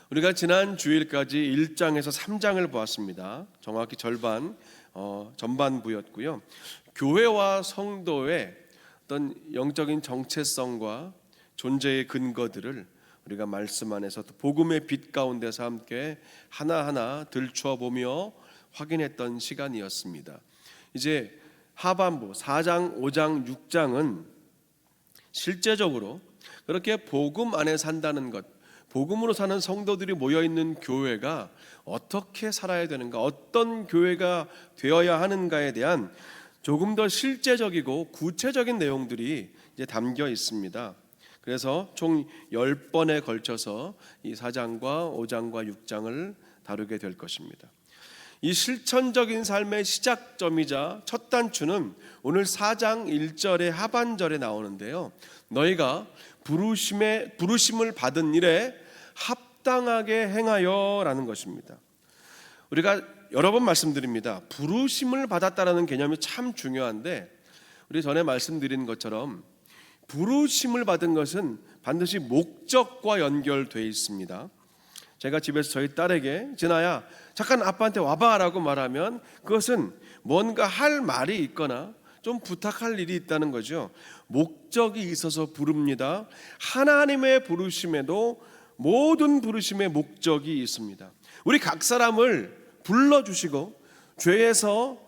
우리가 지난 주일까지 1장에서 3장을 보았습니다. 정확히 전반부였고요. 교회와 성도의 어떤 영적인 정체성과 존재의 근거들을 우리가 말씀 안에서 또 복음의 빛 가운데서 함께 하나하나 들추어 보며 확인했던 시간이었습니다. 이제 하반부 4장, 5장, 6장은 실제적으로 그렇게 복음 안에 산다는 것, 복음으로 사는 성도들이 모여있는 교회가 어떻게 살아야 되는가, 어떤 교회가 되어야 하는가에 대한 조금 더 실제적이고 구체적인 내용들이 이제 담겨 있습니다. 그래서 총 10번에 걸쳐서 이 4장과 5장과 6장을 다루게 될 것입니다. 이 실천적인 삶의 시작점이자 첫 단추는 오늘 4장 1절의 하반절에 나오는데요. 너희가 부르심을 받은 일에 합당하게 행하여 라는 것입니다. 우리가 여러 번 말씀드립니다. 부르심을 받았다라는 개념이 참 중요한데, 우리 전에 말씀드린 것처럼 부르심을 받은 것은 반드시 목적과 연결되어 있습니다. 제가 집에서 저희 딸에게 진아야 잠깐 아빠한테 와봐 라고 말하면 그것은 뭔가 할 말이 있거나 좀 부탁할 일이 있다는 거죠. 목적이 있어서 부릅니다. 하나님의 부르심에도 모든 부르심의 목적이 있습니다. 우리 각 사람을 불러주시고 죄에서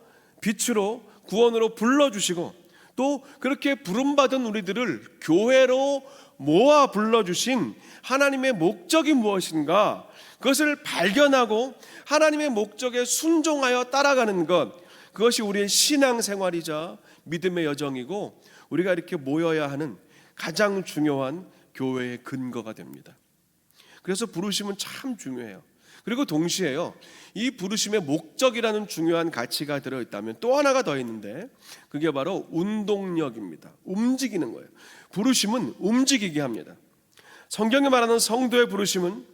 빛으로 구원으로 불러주시고 또 그렇게 부름받은 우리들을 교회로 모아 불러주신 하나님의 목적이 무엇인가, 그것을 발견하고 하나님의 목적에 순종하여 따라가는 것, 그것이 우리의 신앙생활이자 믿음의 여정이고 우리가 이렇게 모여야 하는 가장 중요한 교회의 근거가 됩니다. 그래서 부르심은 참 중요해요. 그리고 동시에요, 이 부르심의 목적이라는 중요한 가치가 들어있다면 또 하나가 더 있는데 그게 바로 운동력입니다. 움직이는 거예요. 부르심은 움직이게 합니다. 성경이 말하는 성도의 부르심은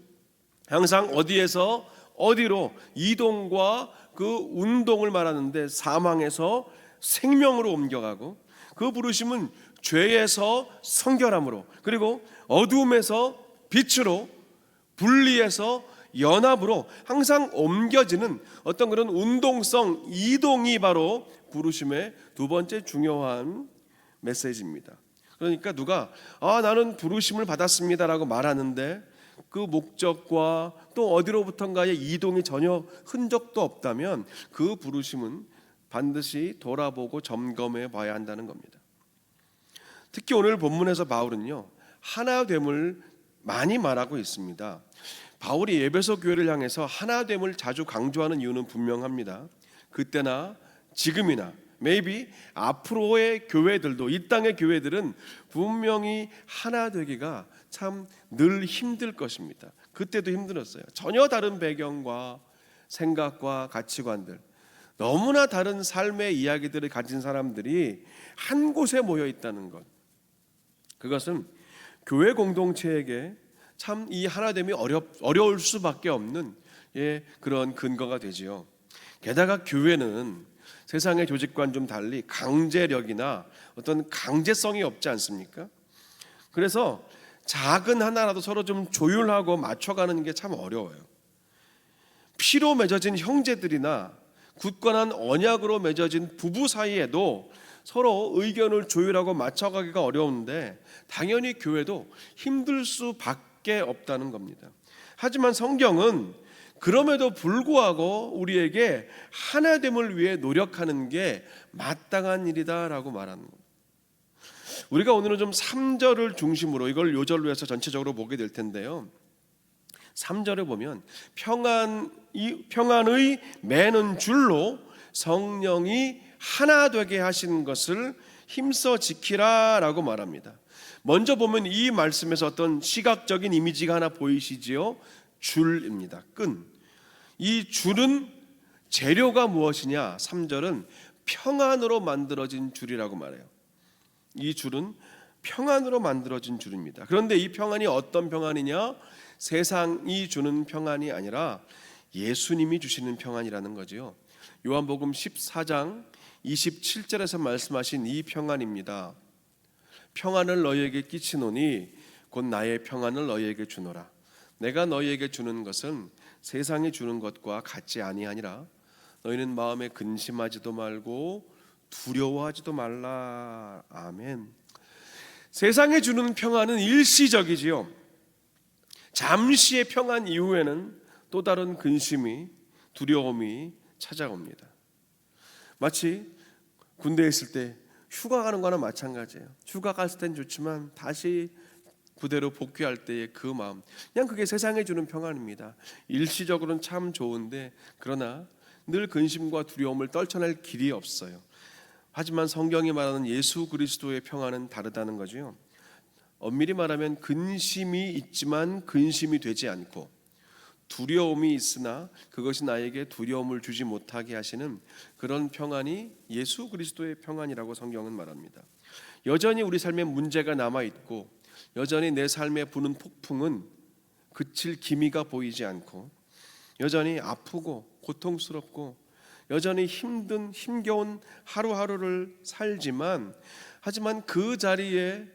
항상 어디에서 어디로 이동과 그 운동을 말하는데 사망에서 생명으로 옮겨가고, 그 부르심은 죄에서 성결함으로, 그리고 어두움에서 빛으로, 분리해서 연합으로 항상 옮겨지는 어떤 그런 운동성 이동이 바로 부르심의 두 번째 중요한 메시지입니다. 그러니까 누가 나는 부르심을 받았습니다라고 말하는데 그 목적과 또 어디로부턴가의 이동이 전혀 흔적도 없다면 그 부르심은 반드시 돌아보고 점검해 봐야 한다는 겁니다. 특히 오늘 본문에서 바울은요, 하나됨을 많이 말하고 있습니다. 바울이 에베소 교회를 향해서 하나됨을 자주 강조하는 이유는 분명합니다. 그때나 지금이나 maybe 앞으로의 교회들도, 이 땅의 교회들은 분명히 하나 되기가 참 늘 힘들 것입니다. 그때도 힘들었어요. 전혀 다른 배경과 생각과 가치관들, 너무나 다른 삶의 이야기들을 가진 사람들이 한 곳에 모여 있다는 것, 그것은 교회 공동체에게 참 이 하나됨이 어려울 수밖에 없는 그런 근거가 되지요. 게다가 교회는 세상의 조직과는 좀 달리 강제력이나 어떤 강제성이 없지 않습니까? 그래서 작은 하나라도 서로 좀 조율하고 맞춰가는 게 참 어려워요. 피로 맺어진 형제들이나 굳건한 언약으로 맺어진 부부 사이에도 서로 의견을 조율하고 맞춰가기가 어려운데 당연히 교회도 힘들 수밖에 없다는 겁니다. 하지만 성경은 그럼에도 불구하고 우리에게 하나됨을 위해 노력하는 게 마땅한 일이다라고 말하는 겁니다. 우리가 오늘은 좀 3절을 중심으로 이걸 요절로 해서 전체적으로 보게 될 텐데요. 3절에 보면 평안의 매는 줄로 성령이 하나 되게 하신 것을 힘써 지키라 라고 말합니다. 먼저 보면 이 말씀에서 어떤 시각적인 이미지가 하나 보이시지요? 줄입니다. 끈. 이 줄은 재료가 무엇이냐? 3절은 평안으로 만들어진 줄이라고 말해요. 이 줄은 평안으로 만들어진 줄입니다. 그런데 이 평안이 어떤 평안이냐? 세상이 주는 평안이 아니라 예수님이 주시는 평안이라는 거지요. 요한복음 14장 27절에서 말씀하신 이 평안입니다. 평안을 너희에게 끼치노니 곧 나의 평안을 너희에게 주노라. 내가 너희에게 주는 것은 세상이 주는 것과 같지 아니하니라. 너희는 마음에 근심하지도 말고 두려워하지도 말라. 아멘. 세상에 주는 평안은 일시적이지요. 잠시의 평안 이후에는 또 다른 근심이, 두려움이 찾아옵니다. 마치 군대에 있을 때 휴가 가는 거나 마찬가지예요. 휴가 갔을 땐 좋지만 다시 부대로 복귀할 때의 그 마음, 그냥 그게 세상에 주는 평안입니다. 일시적으로는 참 좋은데 그러나 늘 근심과 두려움을 떨쳐낼 길이 없어요. 하지만 성경이 말하는 예수 그리스도의 평안은 다르다는 거죠. 엄밀히 말하면 근심이 있지만 근심이 되지 않고, 두려움이 있으나 그것이 나에게 두려움을 주지 못하게 하시는 그런 평안이 예수 그리스도의 평안이라고 성경은 말합니다. 여전히 우리 삶에 문제가 남아있고, 여전히 내 삶에 부는 폭풍은 그칠 기미가 보이지 않고, 여전히 아프고 고통스럽고 여전히 힘겨운 하루하루를 살지만, 하지만 그 자리에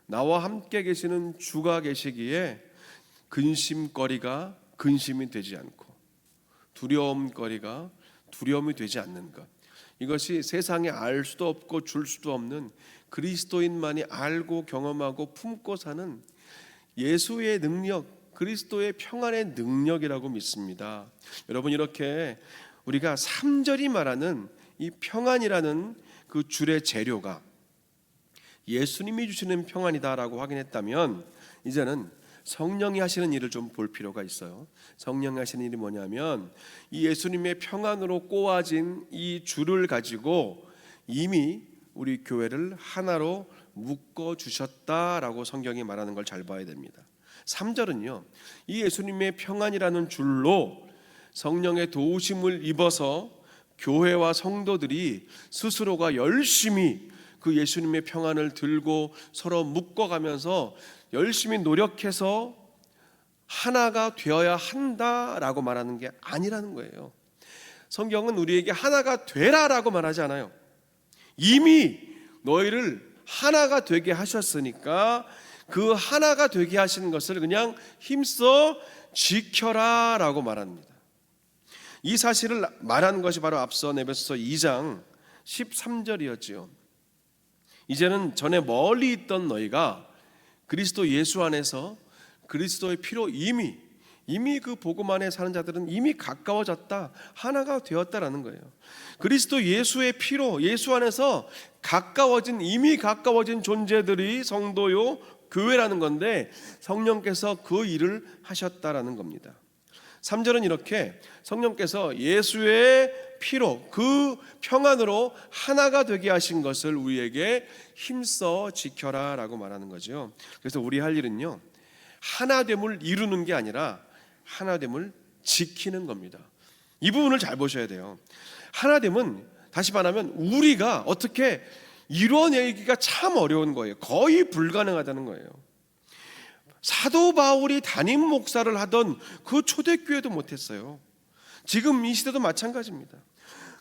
나와 함께 계시는 주가 계시기에 근심거리가 근심이 되지 않고, 두려움거리가 두려움이 되지 않는 것, 이것이 세상에 알 수도 없고 줄 수도 없는 그리스도인만이 알고 경험하고 품고 사는 예수의 능력, 그리스도의 평안의 능력이라고 믿습니다. 여러분, 이렇게 우리가 3절이 말하는 이 평안이라는 그 줄의 재료가 예수님이 주시는 평안이다라고 확인했다면, 이제는 성령이 하시는 일을 좀 볼 필요가 있어요. 성령이 하시는 일이 뭐냐면, 이 예수님의 평안으로 꼬아진 이 줄을 가지고 이미 우리 교회를 하나로 묶어 주셨다라고 성경이 말하는 걸 잘 봐야 됩니다. 3절은요, 이 예수님의 평안이라는 줄로 성령의 도우심을 입어서 교회와 성도들이 스스로가 열심히 그 예수님의 평안을 들고 서로 묶어가면서 열심히 노력해서 하나가 되어야 한다라고 말하는 게 아니라는 거예요. 성경은 우리에게 하나가 되라라고 말하지 않아요. 이미 너희를 하나가 되게 하셨으니까 그 하나가 되게 하시는 것을 그냥 힘써 지켜라라고 말합니다. 이 사실을 말하는 것이 바로 앞서 에베소서 2장 13절이었지요. 이제는 전에 멀리 있던 너희가 그리스도 예수 안에서 그리스도의 피로 이미 그 복음 안에 사는 자들은 이미 가까워졌다, 하나가 되었다라는 거예요. 그리스도 예수의 피로 예수 안에서 이미 가까워진 존재들이 성도요, 교회라는 건데, 성령께서 그 일을 하셨다라는 겁니다. 3절은 이렇게 성령께서 예수의 피로 그 평안으로 하나가 되게 하신 것을 우리에게 힘써 지켜라 라고 말하는 거죠. 그래서 우리 할 일은요, 하나됨을 이루는 게 아니라 하나됨을 지키는 겁니다. 이 부분을 잘 보셔야 돼요. 하나됨은 다시 말하면 우리가 어떻게 이뤄내기가 참 어려운 거예요. 거의 불가능하다는 거예요. 사도 바울이 담임 목사를 하던 그 초대교회도 못했어요. 지금 이 시대도 마찬가지입니다.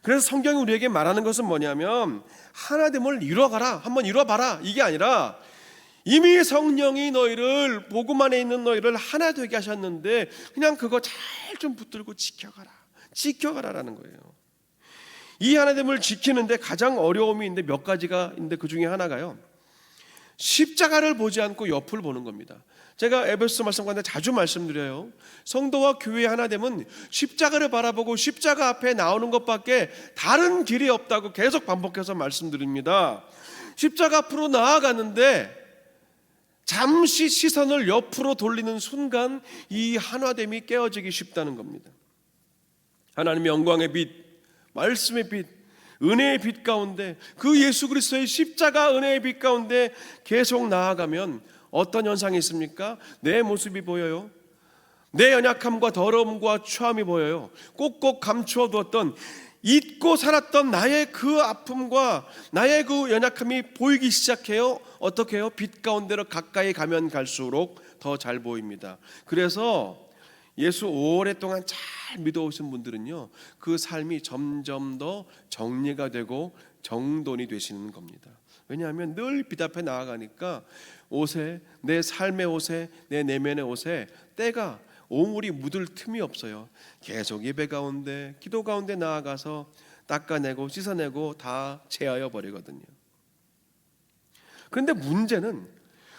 그래서 성경이 우리에게 말하는 것은 뭐냐면, 하나됨을 이뤄가라, 한번 이뤄봐라, 이게 아니라 이미 성령이 너희를, 복음 안에 있는 너희를 하나 되게 하셨는데 그냥 그거 잘 좀 붙들고 지켜가라라는 거예요. 이 하나됨을 지키는데 가장 어려움이 있는데 몇 가지가 있는데, 그 중에 하나가요, 십자가를 보지 않고 옆을 보는 겁니다. 제가 에베소 말씀 가운데 자주 말씀드려요. 성도와 교회의 하나됨은 십자가를 바라보고 십자가 앞에 나오는 것밖에 다른 길이 없다고 계속 반복해서 말씀드립니다. 십자가 앞으로 나아가는데 잠시 시선을 옆으로 돌리는 순간 이 하나됨이 깨어지기 쉽다는 겁니다. 하나님의 영광의 빛, 말씀의 빛, 은혜의 빛 가운데, 그 예수 그리스도의 십자가 은혜의 빛 가운데 계속 나아가면 어떤 현상이 있습니까? 내 모습이 보여요. 내 연약함과 더러움과 추함이 보여요. 꼭꼭 감추어 두었던, 잊고 살았던 나의 그 아픔과 나의 그 연약함이 보이기 시작해요. 어떻게 해요? 빛 가운데로 가까이 가면 갈수록 더 잘 보입니다. 그래서 예수 오랫동안 잘 믿어오신 분들은요, 그 삶이 점점 더 정리가 되고 정돈이 되시는 겁니다. 왜냐하면 늘 빛 앞에 나아가니까 옷에, 내 삶의 옷에, 내 내면의 옷에 때가 오물이 묻을 틈이 없어요. 계속 예배 가운데, 기도 가운데 나아가서 닦아내고 씻어내고 다 제하여 버리거든요. 그런데 문제는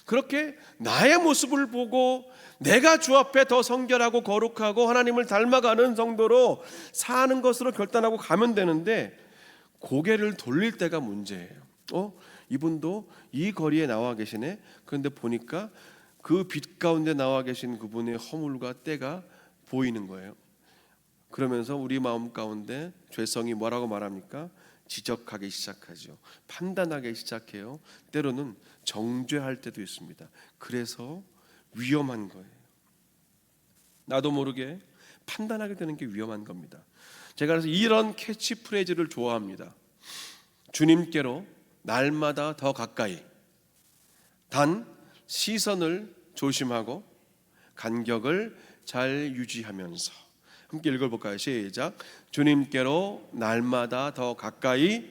그렇게 나의 모습을 보고 내가 주 앞에 더 성결하고 거룩하고 하나님을 닮아가는 정도로 사는 것으로 결단하고 가면 되는데, 고개를 돌릴 때가 문제예요. 이분도 이 거리에 나와 계시네. 그런데 보니까 그 빛 가운데 나와 계신 그분의 허물과 때가 보이는 거예요. 그러면서 우리 마음 가운데 죄성이 뭐라고 말합니까? 지적하기 시작하죠. 판단하기 시작해요. 때로는 정죄할 때도 있습니다. 그래서 위험한 거예요. 나도 모르게 판단하게 되는 게 위험한 겁니다. 제가 그래서 이런 캐치프레이즈를 좋아합니다. 주님께로 날마다 더 가까이, 단 시선을 조심하고 간격을 잘 유지하면서. 함께 읽어볼까요? 시작. 주님께로 날마다 더 가까이,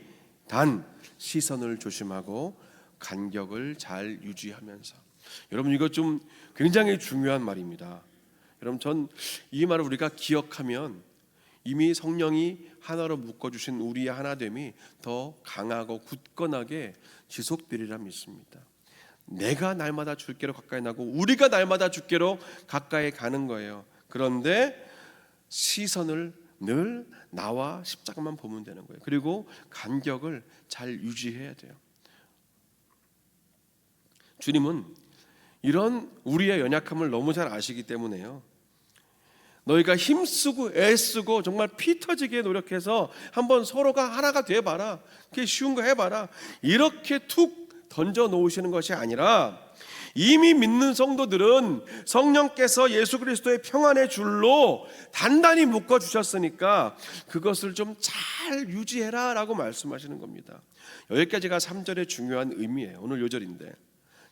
단 시선을 조심하고 간격을 잘 유지하면서. 여러분, 이거 좀 굉장히 중요한 말입니다. 여러분, 전 이 말을 우리가 기억하면 이미 성령이 하나로 묶어주신 우리의 하나됨이 더 강하고 굳건하게 지속되리라 믿습니다. 내가 날마다 주께로 가까이 나고 우리가 날마다 주께로 가까이 가는 거예요. 그런데 시선을 늘 나와 십자가만 보면 되는 거예요. 그리고 간격을 잘 유지해야 돼요. 주님은 이런 우리의 연약함을 너무 잘 아시기 때문에요. 너희가 힘쓰고 애쓰고 정말 피 터지게 노력해서 한번 서로가 하나가 돼봐라, 그게 쉬운 거 해봐라, 이렇게 툭 던져 놓으시는 것이 아니라, 이미 믿는 성도들은 성령께서 예수 그리스도의 평안의 줄로 단단히 묶어주셨으니까 그것을 좀 잘 유지해라 라고 말씀하시는 겁니다. 여기까지가 3절의 중요한 의미예요. 오늘 요절인데.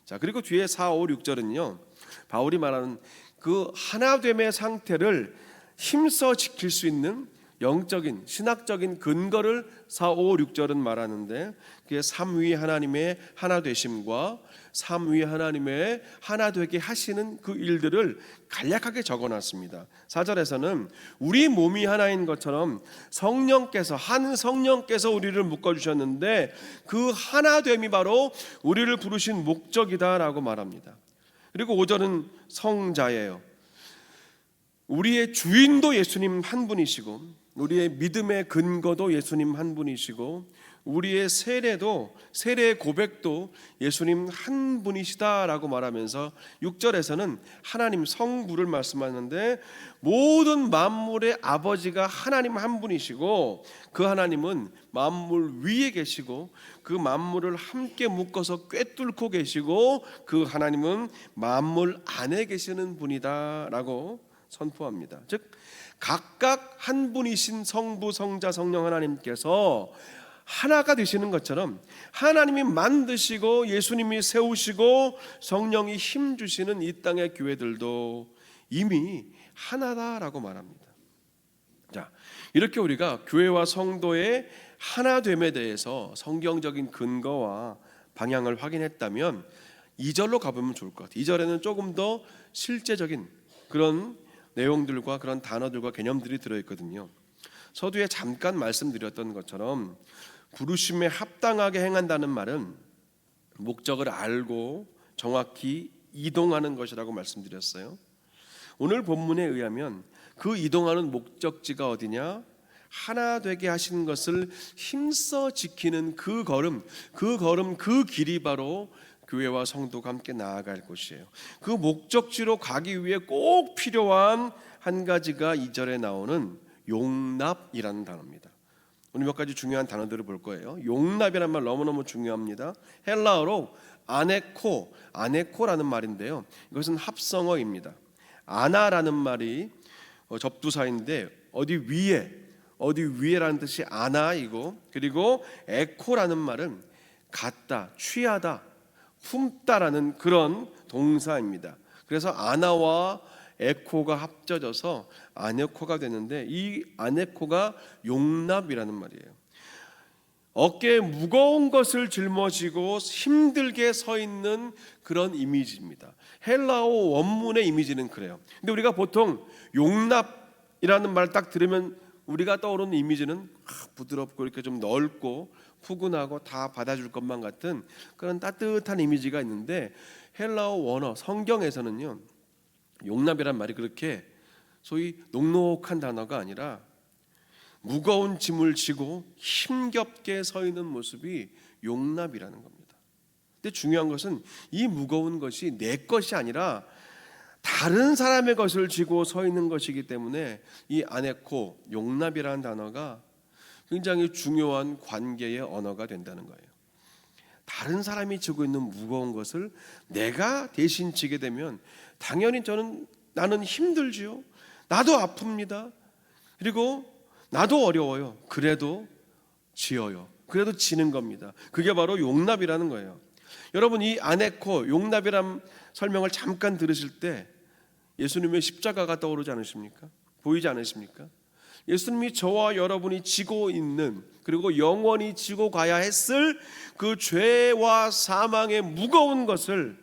자, 그리고 뒤에 4, 5, 6절은요 바울이 말하는 그 하나됨의 상태를 힘써 지킬 수 있는 영적인 신학적인 근거를 4, 5, 6절은 말하는데, 그게 삼위 하나님의 하나되심과 삼위 하나님의 하나되게 하시는 그 일들을 간략하게 적어놨습니다. 4절에서는 우리 몸이 하나인 것처럼 성령께서, 한 성령께서 우리를 묶어주셨는데 그 하나됨이 바로 우리를 부르신 목적이다라고 말합니다. 그리고 5절은 성자예요. 우리의 주인도 예수님 한 분이시고, 우리의 믿음의 근거도 예수님 한 분이시고, 우리의 세례의 고백도 예수님 한 분이시다라고 말하면서 6절에서는 하나님 성부를 말씀하는데, 모든 만물의 아버지가 하나님 한 분이시고 그 하나님은 만물 위에 계시고 그 만물을 함께 묶어서 꿰뚫고 계시고 그 하나님은 만물 안에 계시는 분이다라고 선포합니다. 즉 각각 한 분이신 성부, 성자, 성령 하나님께서 하나가 되시는 것처럼 하나님이 만드시고 예수님이 세우시고 성령이 힘 주시는 이 땅의 교회들도 이미 하나다라고 말합니다. 자, 이렇게 우리가 교회와 성도의 하나됨에 대해서 성경적인 근거와 방향을 확인했다면 2절로 가보면 좋을 것 같아요. 2절에는 조금 더 실제적인 그런 내용들과 그런 단어들과 개념들이 들어있거든요. 서두에 잠깐 말씀드렸던 것처럼 부르심에 합당하게 행한다는 말은 목적을 알고 정확히 이동하는 것이라고 말씀드렸어요. 오늘 본문에 의하면 그 이동하는 목적지가 어디냐? 하나 되게 하시는 것을 힘써 지키는 그 걸음, 그 길이 바로 교회와 성도가 함께 나아갈 곳이에요. 그 목적지로 가기 위해 꼭 필요한 한 가지가 2절에 나오는 용납이라는 단어입니다. 오늘 몇 가지 중요한 단어들을 볼 거예요. 용납이라는 말 너무너무 중요합니다. 헬라어로 아네코라는 말인데요, 이것은 합성어입니다. 아나라는 말이 접두사인데 어디 위에라는 뜻이 아나이고, 그리고 에코라는 말은 갖다, 취하다, 품다라는 그런 동사입니다. 그래서 아나와 에코가 합쳐져서 아네코가 되는데, 이 아네코가 용납이라는 말이에요. 어깨에 무거운 것을 짊어지고 힘들게 서 있는 그런 이미지입니다. 헬라어 원문의 이미지는 그래요. 근데 우리가 보통 용납이라는 말 딱 들으면 우리가 떠오르는 이미지는 부드럽고 이렇게 좀 넓고 푸근하고 다 받아줄 것만 같은 그런 따뜻한 이미지가 있는데, 헬라어 원어 성경에서는요, 용납이란 말이 그렇게 소위 녹록한 단어가 아니라 무거운 짐을 지고 힘겹게 서 있는 모습이 용납이라는 겁니다. 근데 중요한 것은 이 무거운 것이 내 것이 아니라 다른 사람의 것을 지고 서 있는 것이기 때문에 이 아네코, 용납이라는 단어가 굉장히 중요한 관계의 언어가 된다는 거예요. 다른 사람이 지고 있는 무거운 것을 내가 대신 지게 되면 당연히 나는 힘들지요. 나도 아픕니다. 그리고 나도 어려워요. 그래도 지어요. 그래도 지는 겁니다. 그게 바로 용납이라는 거예요. 여러분, 이 아네코, 용납이란 설명을 잠깐 들으실 때 예수님의 십자가가 떠오르지 않으십니까? 보이지 않으십니까? 예수님이 저와 여러분이 지고 있는, 그리고 영원히 지고 가야 했을 그 죄와 사망의 무거운 것을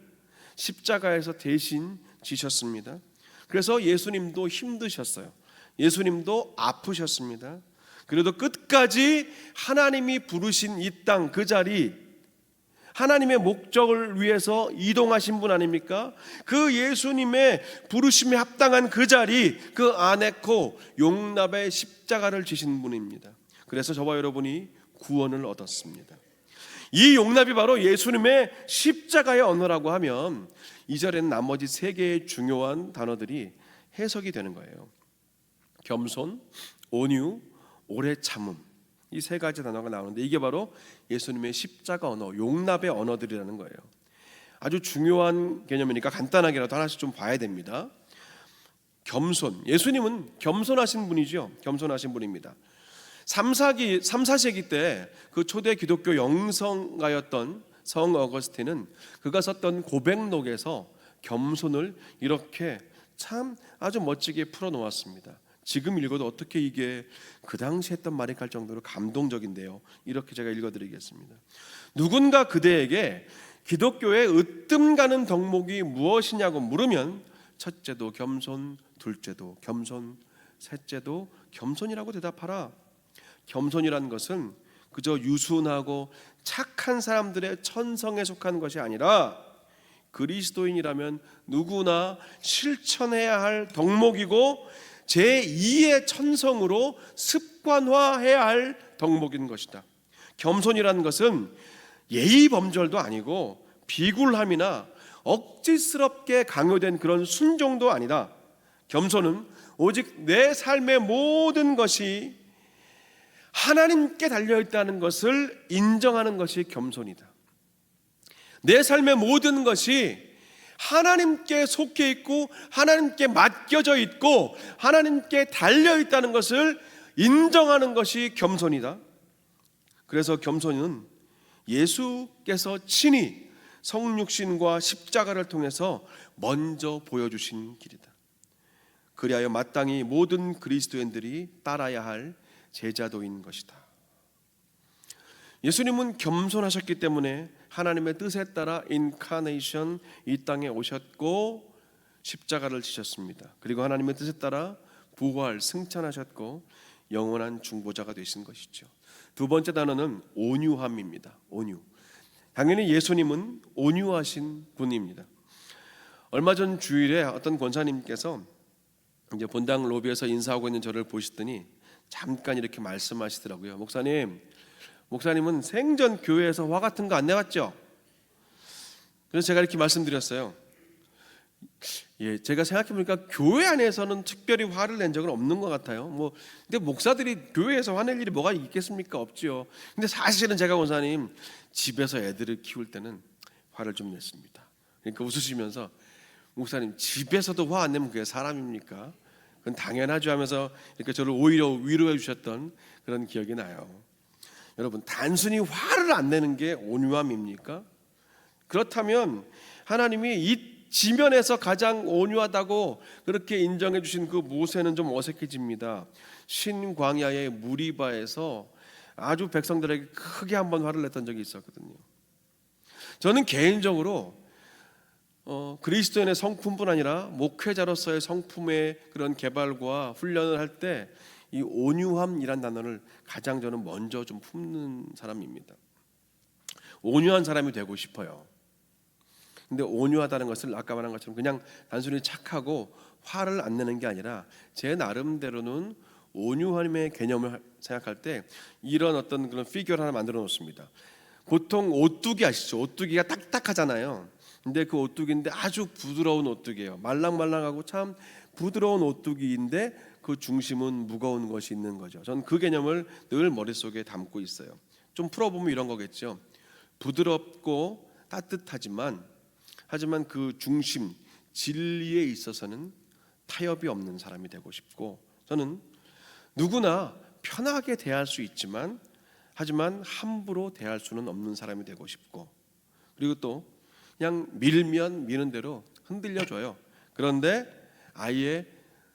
십자가에서 대신 지셨습니다. 그래서 예수님도 힘드셨어요. 예수님도 아프셨습니다. 그래도 끝까지 하나님이 부르신 이 땅, 그 자리, 하나님의 목적을 위해서 이동하신 분 아닙니까? 그 예수님의 부르심에 합당한 그 자리, 그 아네코, 용납의 십자가를 지신 분입니다. 그래서 저와 여러분이 구원을 얻었습니다. 이 용납이 바로 예수님의 십자가의 언어라고 하면, 이 절에는 나머지 세 개의 중요한 단어들이 해석이 되는 거예요. 겸손, 온유, 오래 참음, 이 세 가지 단어가 나오는데, 이게 바로 예수님의 십자가 언어, 용납의 언어들이라는 거예요. 아주 중요한 개념이니까 간단하게라도 하나씩 좀 봐야 됩니다. 겸손, 예수님은 겸손하신 분이죠. 겸손하신 분입니다. 3, 4세기 때 그 초대 기독교 영성가였던 성 어거스틴은 그가 썼던 고백록에서 겸손을 이렇게 참 아주 멋지게 풀어놓았습니다. 지금 읽어도 어떻게 이게 그 당시 했던 말이 갈 정도로 감동적인데요. 이렇게 제가 읽어드리겠습니다. 누군가 그대에게 기독교의 으뜸 가는 덕목이 무엇이냐고 물으면 첫째도 겸손, 둘째도 겸손, 셋째도 겸손이라고 대답하라. 겸손이라는 것은 그저 유순하고 착한 사람들의 천성에 속한 것이 아니라 그리스도인이라면 누구나 실천해야 할 덕목이고 제2의 천성으로 습관화해야 할 덕목인 것이다. 겸손이라는 것은 예의 범절도 아니고 비굴함이나 억지스럽게 강요된 그런 순종도 아니다. 겸손은 오직 내 삶의 모든 것이 하나님께 달려있다는 것을 인정하는 것이 겸손이다. 내 삶의 모든 것이 하나님께 속해 있고 하나님께 맡겨져 있고 하나님께 달려있다는 것을 인정하는 것이 겸손이다. 그래서 겸손은 예수께서 친히 성육신과 십자가를 통해서 먼저 보여주신 길이다. 그리하여 마땅히 모든 그리스도인들이 따라야 할 제자도인 것이다. 예수님은 겸손하셨기 때문에 하나님의 뜻에 따라 인카네이션, 이 땅에 오셨고 십자가를 지셨습니다. 그리고 하나님의 뜻에 따라 부활, 승천하셨고 영원한 중보자가 되신 것이죠. 두 번째 단어는 온유함입니다. 온유. 당연히 예수님은 온유하신 분입니다. 얼마 전 주일에 어떤 권사님께서 이제 본당 로비에서 인사하고 있는 저를 보시더니 잠깐 이렇게 말씀하시더라고요. 목사님은 생전 교회에서 화 같은 거 안 내왔죠? 그래서 제가 이렇게 말씀드렸어요. 예, 제가 생각해보니까 교회 안에서는 특별히 화를 낸 적은 없는 것 같아요. 근데 목사들이 교회에서 화낼 일이 뭐가 있겠습니까? 없죠. 근데 사실은 제가 권사님 집에서 애들을 키울 때는 화를 좀 냈습니다. 그러니까 웃으시면서 목사님 집에서도 화 안 내면 그게 사람입니까? 그건 당연하죠 하면서 이렇게 저를 오히려 위로해 주셨던 그런 기억이 나요. 여러분, 단순히 화를 안 내는 게 온유함입니까? 그렇다면 하나님이 이 지면에서 가장 온유하다고 그렇게 인정해 주신 그 모세는 좀 어색해집니다. 신광야의 무리바에서 아주 백성들에게 크게 한번 화를 냈던 적이 있었거든요. 저는 개인적으로 그리스도인의 성품뿐 아니라 목회자로서의 성품의 그런 개발과 훈련을 할 때 이 온유함이란 단어를 가장 저는 먼저 좀 품는 사람입니다. 온유한 사람이 되고 싶어요. 근데 온유하다는 것을 아까 말한 것처럼 그냥 단순히 착하고 화를 안 내는 게 아니라 제 나름대로는 온유함의 개념을 생각할 때 이런 어떤 그런 피규어를 하나 만들어 놓습니다. 보통 오뚜기 아시죠? 오뚜기가 딱딱하잖아요. 근데 그 오뚜기인데 아주 부드러운 오뚜기예요. 말랑말랑하고 참 부드러운 오뚜기인데 그 중심은 무거운 것이 있는 거죠. 저는 그 개념을 늘 머릿속에 담고 있어요. 좀 풀어보면 이런 거겠죠. 부드럽고 따뜻하지만 하지만 그 중심 진리에 있어서는 타협이 없는 사람이 되고 싶고, 저는 누구나 편하게 대할 수 있지만 하지만 함부로 대할 수는 없는 사람이 되고 싶고, 그리고 또 그냥 밀면 미는 대로 흔들려줘요. 그런데 아예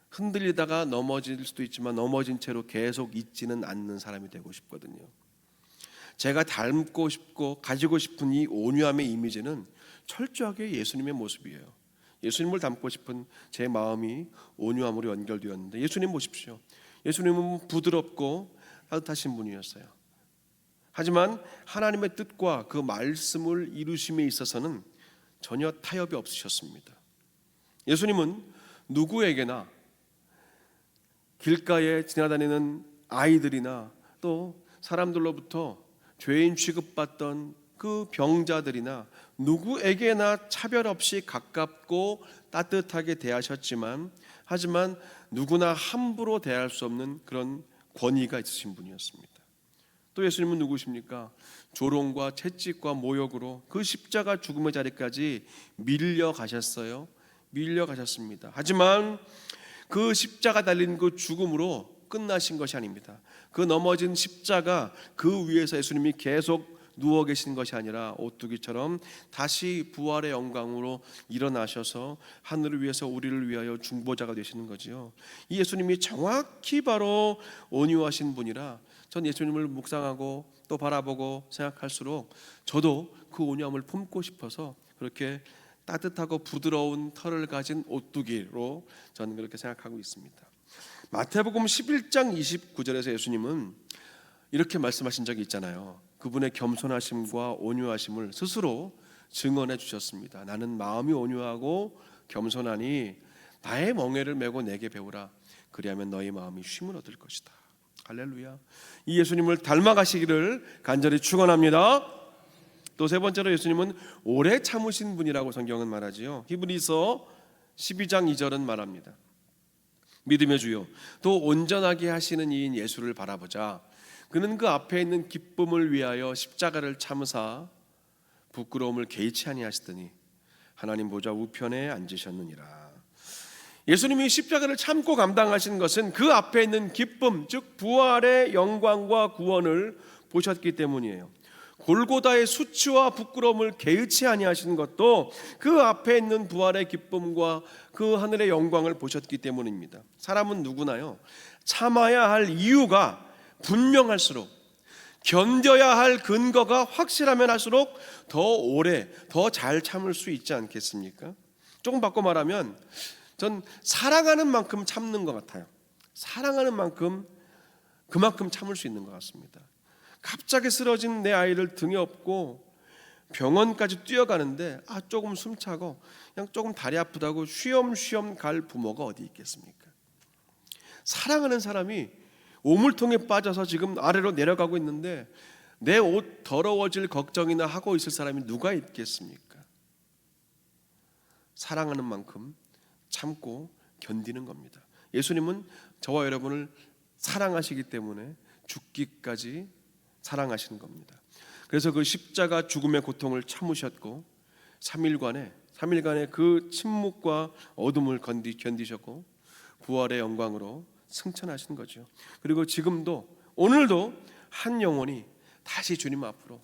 흔들리다가 넘어질 수도 있지만 넘어진 채로 계속 있지는 않는 사람이 되고 싶거든요. 제가 닮고 싶고 가지고 싶은 이 온유함의 이미지는 철저하게 예수님의 모습이에요. 예수님을 닮고 싶은 제 마음이 온유함으로 연결되었는데, 예수님 보십시오. 예수님은 부드럽고 따뜻하신 분이었어요. 하지만 하나님의 뜻과 그 말씀을 이루심에 있어서는 전혀 타협이 없으셨습니다. 예수님은 누구에게나, 길가에 지나다니는 아이들이나 또 사람들로부터 죄인 취급받던 그 병자들이나 누구에게나 차별 없이 가깝고 따뜻하게 대하셨지만, 하지만 누구나 함부로 대할 수 없는 그런 권위가 있으신 분이었습니다. 또 예수님은 누구십니까? 조롱과 채찍과 모욕으로 그 십자가 죽음의 자리까지 밀려가셨어요. 밀려가셨습니다. 하지만 그 십자가 달린 그 죽음으로 끝나신 것이 아닙니다. 그 넘어진 십자가 그 위에서 예수님이 계속 누워 계신 것이 아니라 오뚜기처럼 다시 부활의 영광으로 일어나셔서 하늘을 위해서 우리를 위하여 중보자가 되시는 거지요. 이 예수님이 정확히 바로 온유하신 분이라 전 예수님을 묵상하고 또 바라보고 생각할수록 저도 그 온유함을 품고 싶어서 그렇게 따뜻하고 부드러운 털을 가진 오뚜기로 저는 그렇게 생각하고 있습니다. 마태복음 11장 29절에서 예수님은 이렇게 말씀하신 적이 있잖아요. 그분의 겸손하심과 온유하심을 스스로 증언해 주셨습니다. 나는 마음이 온유하고 겸손하니 나의 멍에를 메고 내게 배우라. 그리하면 너희 마음이 쉼을 얻을 것이다. 할렐루야. 이 예수님을 닮아가시기를 간절히 축원합니다. 또 세 번째로 예수님은 오래 참으신 분이라고 성경은 말하지요. 히브리서 12장 2절은 말합니다. 믿음의 주요 또 온전하게 하시는 이인 예수를 바라보자. 그는 그 앞에 있는 기쁨을 위하여 십자가를 참으사 부끄러움을 개의치 아니하시더니 하나님 보좌 우편에 앉으셨느니라. 예수님이 십자가를 참고 감당하신 것은 그 앞에 있는 기쁨, 즉 부활의 영광과 구원을 보셨기 때문이에요. 골고다의 수치와 부끄러움을 개의치 아니하신 것도 그 앞에 있는 부활의 기쁨과 그 하늘의 영광을 보셨기 때문입니다. 사람은 누구나요, 참아야 할 이유가 분명할수록, 견뎌야 할 근거가 확실하면 할수록 더 오래, 더 잘 참을 수 있지 않겠습니까? 조금 바꿔 말하면 전 사랑하는 만큼 참는 것 같아요. 사랑하는 만큼 그만큼 참을 수 있는 것 같습니다. 갑자기 쓰러진 내 아이를 등에 업고 병원까지 뛰어가는데 조금 숨차고 그냥 조금 다리 아프다고 쉬엄쉬엄 갈 부모가 어디 있겠습니까? 사랑하는 사람이 오물통에 빠져서 지금 아래로 내려가고 있는데 내 옷 더러워질 걱정이나 하고 있을 사람이 누가 있겠습니까? 사랑하는 만큼 참고 견디는 겁니다. 예수님은 저와 여러분을 사랑하시기 때문에 죽기까지 사랑하시는 겁니다. 그래서 그 십자가 죽음의 고통을 참으셨고 3일간의 그 침묵과 어둠을 견디셨고 부활의 영광으로 승천하신 거죠. 그리고 지금도, 오늘도 한 영혼이 다시 주님 앞으로,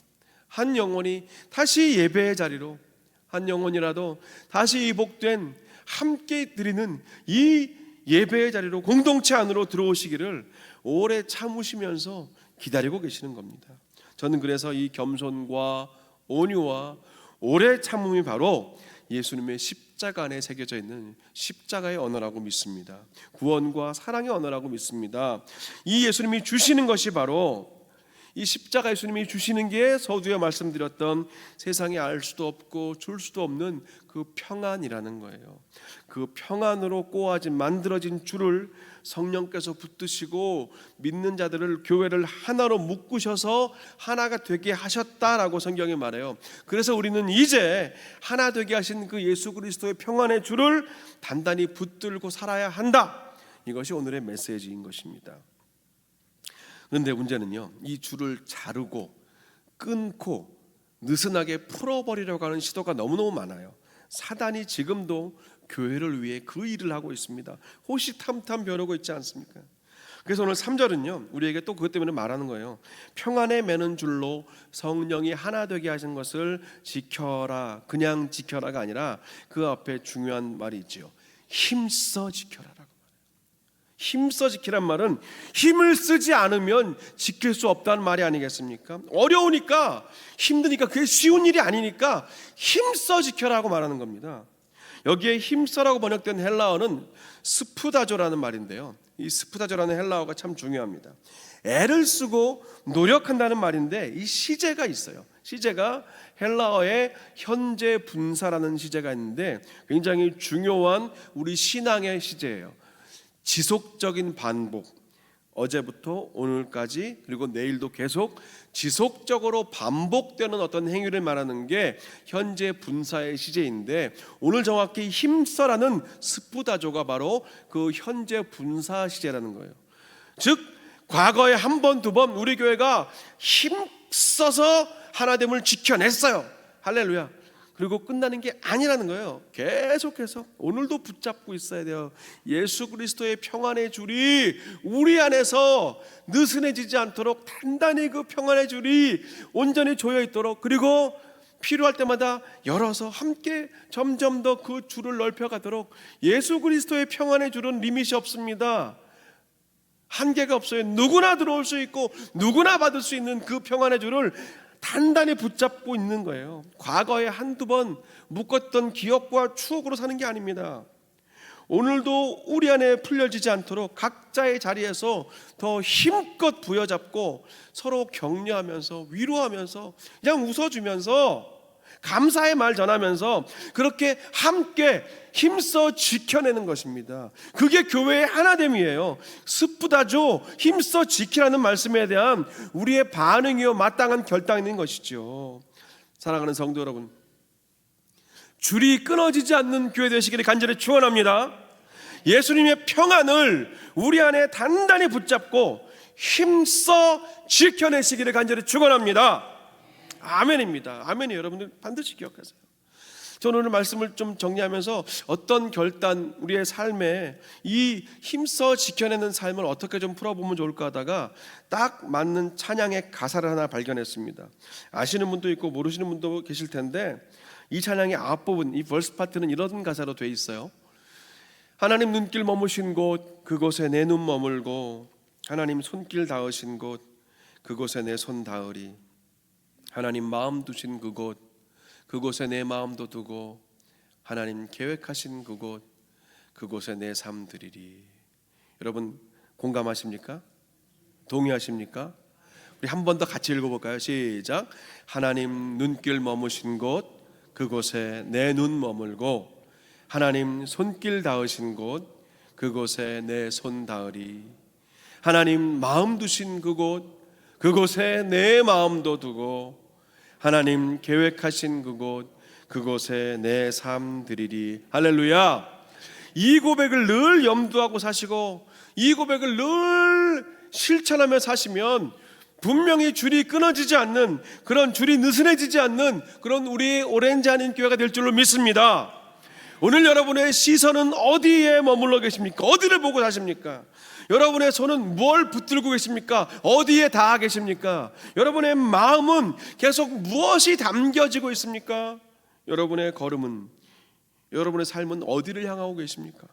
한 영혼이 다시 예배의 자리로, 한 영혼이라도 다시 이 복된 함께 드리는 이 예배의 자리로, 공동체 안으로 들어오시기를 오래 참으시면서 기다리고 계시는 겁니다. 저는 그래서 이 겸손과 온유와 오래 참음이 바로 예수님의 십자가 안에 새겨져 있는 십자가의 언어라고 믿습니다. 구원과 사랑의 언어라고 믿습니다. 이 예수님이 주시는 것이 바로 이 십자가 예수님이 주시는 게 서두에 말씀드렸던 세상에 알 수도 없고 줄 수도 없는 그 평안이라는 거예요. 그 평안으로 꼬아진 만들어진 줄을 성령께서 붙드시고 믿는 자들을 교회를 하나로 묶으셔서 하나가 되게 하셨다라고 성경이 말해요. 그래서 우리는 이제 하나 되게 하신 그 예수 그리스도의 평안의 줄을 단단히 붙들고 살아야 한다. 이것이 오늘의 메시지인 것입니다. 그런데 문제는요, 이 줄을 자르고 끊고 느슨하게 풀어버리려고 하는 시도가 너무너무 많아요. 사단이 지금도 교회를 위해 그 일을 하고 있습니다. 호시탐탐 벼르고 있지 않습니까? 그래서 오늘 3절은요 우리에게 또 그것 때문에 말하는 거예요. 평안에 매는 줄로 성령이 하나 되게 하신 것을 지켜라. 그냥 지켜라가 아니라 그 앞에 중요한 말이 있죠. 힘써 지켜라라고. 힘써 지키란 말은 힘을 쓰지 않으면 지킬 수 없다는 말이 아니겠습니까? 어려우니까 힘드니까 그게 쉬운 일이 아니니까 힘써 지켜라고 말하는 겁니다. 여기에 힘써라고 번역된 헬라어는 스푸다조라는 말인데요, 이 스푸다조라는 헬라어가 참 중요합니다. 애를 쓰고 노력한다는 말인데 이 시제가 있어요. 시제가 헬라어의 현재 분사라는 시제가 있는데 굉장히 중요한 우리 신앙의 시제예요. 지속적인 반복, 어제부터 오늘까지 그리고 내일도 계속 지속적으로 반복되는 어떤 행위를 말하는 게 현재 분사의 시제인데, 오늘 정확히 힘써라는 스푸다조가 바로 그 현재 분사 시제라는 거예요. 즉 과거에 한 번, 두 번 우리 교회가 힘써서 하나됨을 지켜냈어요. 할렐루야. 그리고 끝나는 게 아니라는 거예요. 계속해서 오늘도 붙잡고 있어야 돼요. 예수 그리스도의 평안의 줄이 우리 안에서 느슨해지지 않도록 단단히 그 평안의 줄이 온전히 조여 있도록, 그리고 필요할 때마다 열어서 함께 점점 더 그 줄을 넓혀가도록. 예수 그리스도의 평안의 줄은 리밋이 없습니다. 한계가 없어요. 누구나 들어올 수 있고 누구나 받을 수 있는 그 평안의 줄을 단단히 붙잡고 있는 거예요. 과거에 한두 번 묶었던 기억과 추억으로 사는 게 아닙니다. 오늘도 우리 안에 풀려지지 않도록 각자의 자리에서 더 힘껏 부여잡고 서로 격려하면서 위로하면서 그냥 웃어주면서 감사의 말 전하면서 그렇게 함께 힘써 지켜내는 것입니다. 그게 교회의 하나됨이에요. 스푸다조, 힘써 지키라는 말씀에 대한 우리의 반응이요 마땅한 결단인 것이죠. 사랑하는 성도 여러분, 줄이 끊어지지 않는 교회 되시기를 간절히 축원합니다. 예수님의 평안을 우리 안에 단단히 붙잡고 힘써 지켜내시기를 간절히 축원합니다. 아멘입니다. 아멘이 여러분들 반드시 기억하세요. 저는 오늘 말씀을 좀 정리하면서 어떤 결단, 우리의 삶에 이 힘써 지켜내는 삶을 어떻게 좀 풀어보면 좋을까 하다가 딱 맞는 찬양의 가사를 하나 발견했습니다. 아시는 분도 있고 모르시는 분도 계실 텐데, 이 찬양의 앞부분, 이 벌스 파트는 이런 가사로 돼 있어요. 하나님 눈길 머무신 곳 그곳에 내 눈 머물고, 하나님 손길 닿으신 곳 그곳에 내 손 닿으리. 하나님 마음 두신 그곳 그곳에 내 마음도 두고, 하나님 계획하신 그곳 그곳에 내 삶 드리리. 여러분 공감하십니까? 동의하십니까? 우리 한 번 더 같이 읽어볼까요? 시작. 하나님 눈길 머무신 곳 그곳에 내 눈 머물고, 하나님 손길 닿으신 곳 그곳에 내 손 닿으리. 하나님 마음 두신 그곳 그곳에 내 마음도 두고, 하나님 계획하신 그곳 그곳에 내 삶 드리리. 할렐루야. 이 고백을 늘 염두하고 사시고 이 고백을 늘 실천하며 사시면 분명히 줄이 끊어지지 않는, 그런 줄이 느슨해지지 않는 그런 우리 오렌지 아닌 교회가 될 줄로 믿습니다. 오늘 여러분의 시선은 어디에 머물러 계십니까? 어디를 보고 사십니까? 여러분의 손은 뭘 붙들고 계십니까? 어디에 닿아 계십니까? 여러분의 마음은 계속 무엇이 담겨지고 있습니까? 여러분의 걸음은, 여러분의 삶은 어디를 향하고 계십니까?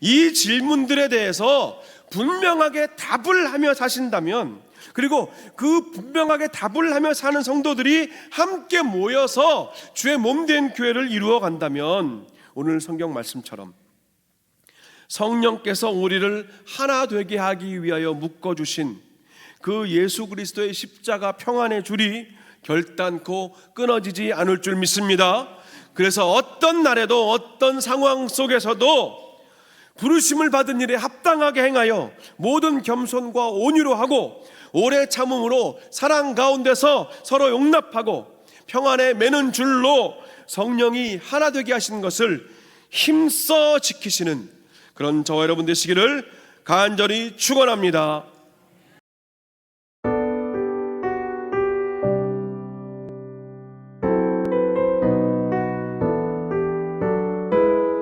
이 질문들에 대해서 분명하게 답을 하며 사신다면 그리고 그 분명하게 답을 하며 사는 성도들이 함께 모여서 주의 몸된 교회를 이루어 간다면 오늘 성경 말씀처럼 성령께서 우리를 하나 되게 하기 위하여 묶어주신 그 예수 그리스도의 십자가 평안의 줄이 결단코 끊어지지 않을 줄 믿습니다. 그래서 어떤 날에도 어떤 상황 속에서도 부르심을 받은 일에 합당하게 행하여 모든 겸손과 온유로 하고 오래 참음으로 사랑 가운데서 서로 용납하고 평안에 매는 줄로 성령이 하나 되게 하시는 것을 힘써 지키시는 그런 저와 여러분 되시기를 간절히 축원합니다.